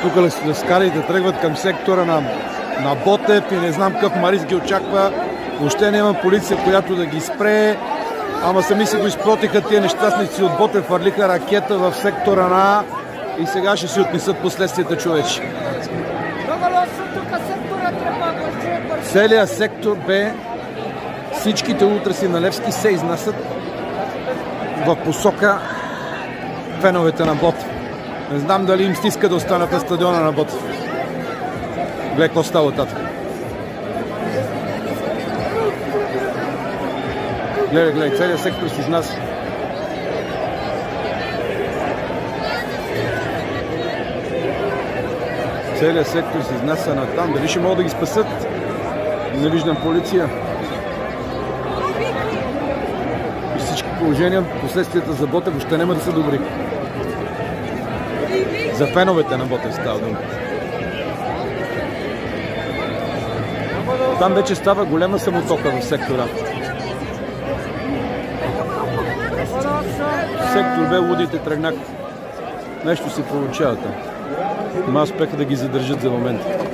Тук скарите тръгват към сектора на Ботев и не знам какъв Марис ги очаква. Въобще няма полиция, която да ги спре. Ама сами се го изпротиха тия нещастници от Ботев, хвърлиха ракета в сектора на и сега ще си отнесат последствията, човече. Целият сектор Б, всичките ултраси на Левски се изнасят в посока феновете на Ботев. Не знам дали им стиска да останат на стадиона на Ботев. Гледай какво става татък. Гледай, целият сектор се изнася. Целият сектор се изнася натам. Дали ще могат да ги спасат? Не виждам полиция. И всички положения, последствията за Ботев въобще няма да са добри. За феновете на Ботев става дума. Там вече става голема самотока в сектора. Сектор Б, лудите тръгнах. Нещо се получава там. Ама успеха да ги задържат за момента.